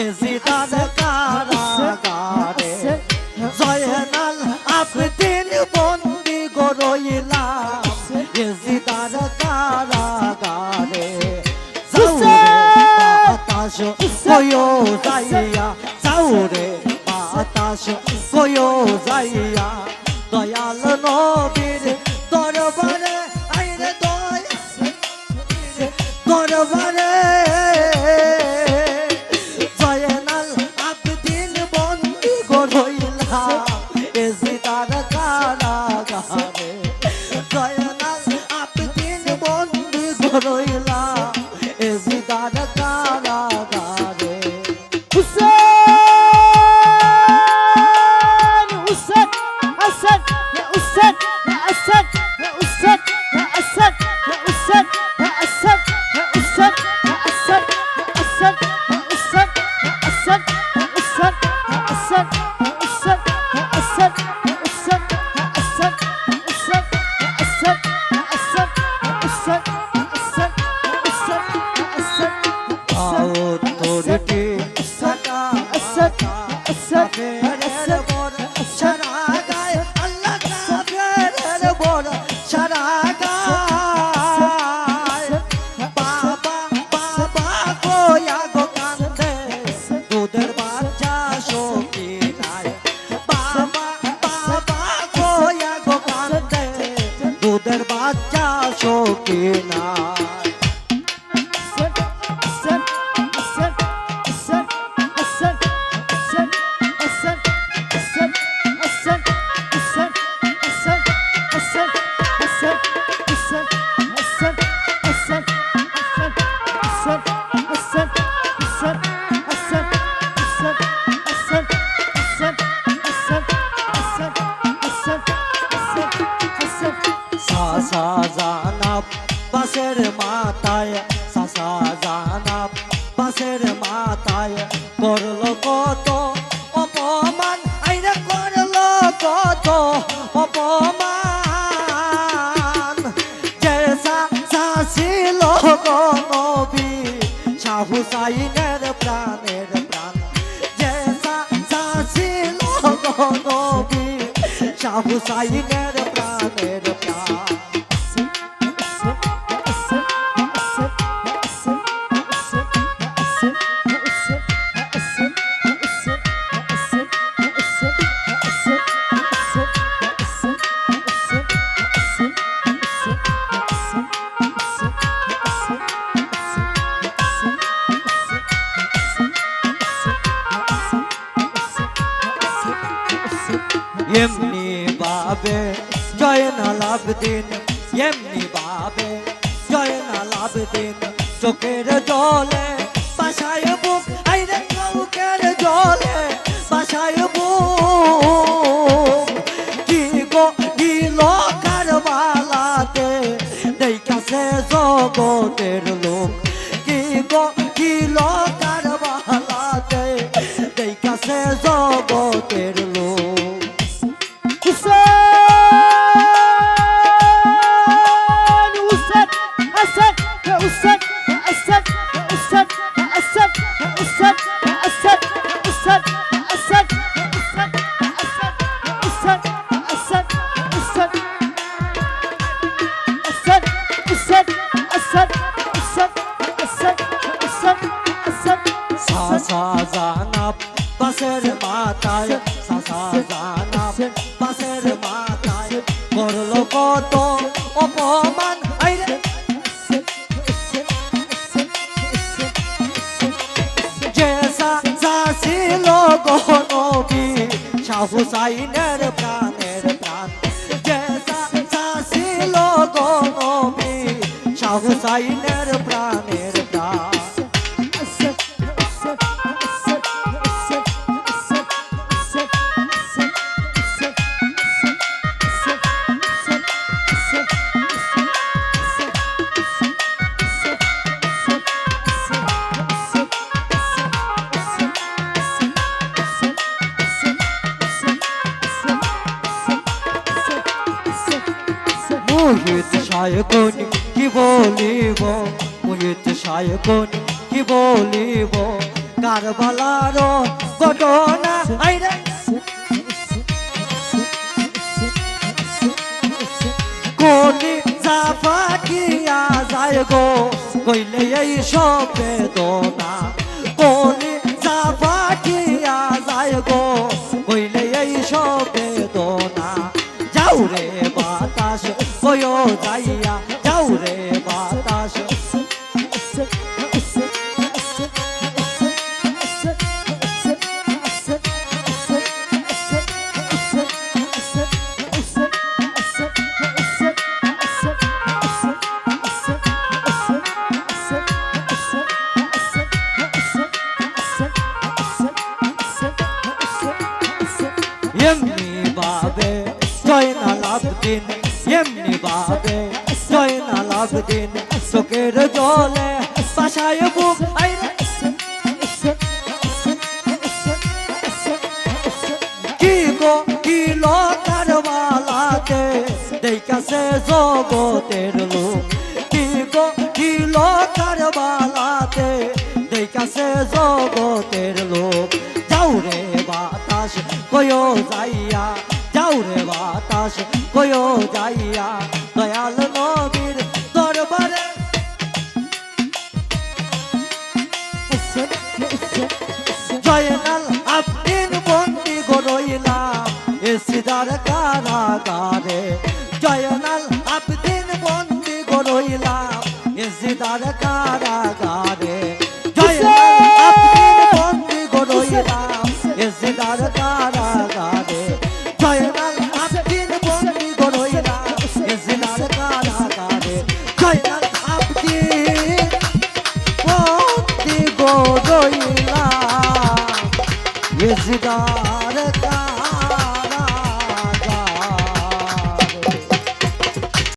এজিদার কারাগারে জয়নাল আবদিন বন্দি গরইলাম এজিদার কারাগারে যাওরে বাতাস কয়ো যাইয়া যাওরে বাতাস কয়ো যাইয়া দয়াল নবীর দরবারে আইরে দরবারে জয়নাল আবদিন বন্দি গরইলাম এজিদার কারাগারে জয়নাল আবদিন বন্দি গরইলাম এজিদার কারাগারে জানাব বাসের মাথায় সাসা জানাব বাসের মাথায় করলো কত অপমান আইরে করলো কত অপমান যে ছিল নবী শাহ হুসাইনের প্রাণের প্রাণ যে ছিল নবী শাহ হুসাইনের প্রাণের প্রাণ এমনি ভাবে জয়নাল আবদিন এমনি ভাবে জয়নাল আবদিন চোখের জলে বাসায় বুক আইরে চোখের জলে বাসায় বুক কি গো দিল কারবালাতে দেখাছে জগতের লোক কি গো দিল কারবালাতে দেখাছে জগতের লোক জানাব বাসের মাথায় সাসা জানাব বাসের মাথায় করলো কত অপমান আইরে যে ছিল নবী শাহ হুসাইনের প্রাণের প্রাণ যে ছিল নবী শাহ হুসাইনের প্রাণের প্রাণ মুহিত শায়কুন কি বলিব মুহিত শায়কুন কি বলিব কারবালারও ঘটনা আইরে কোনি জাফাকিয়া যায় গো কইলে এই সব বেদনা কোনি জাফাকিয়া যায় গো কইলে এই সব বেদনা যাও রে বাতাস বয় যাইয়া যাও রে বাতাস এমনি ভাবে জয়নাল আবদিন এমনি ভাবে জয়নাল আবদিন চোখের জলে বাসায় বুক আইরে কি গো কি লোকার বালাতে দেখাছে জগতের লোক কি গো কি লোকার বালাতে দেখাছে জগতের লোক যাও রে বাতাস কয়ো যাইয়া যাও রে বাতাস কয়ো যাইয়া দয়াল নবীর দরবারে জয়নাল আবদিন বন্দি গরইলাম এসিদার কারাগারে জয়নাল আবদিন বন্দি গরইলাম এসিদার কারাগারে জয়নাল আবদিন বন্দি গরইলাম এসিদার কারাগারে জয়নাল আবদিন বন্দি গরইলাম এসিদার কারাগারে জয়নাল আবদিন বন্দি গরইলাম এসিদার কারাগারে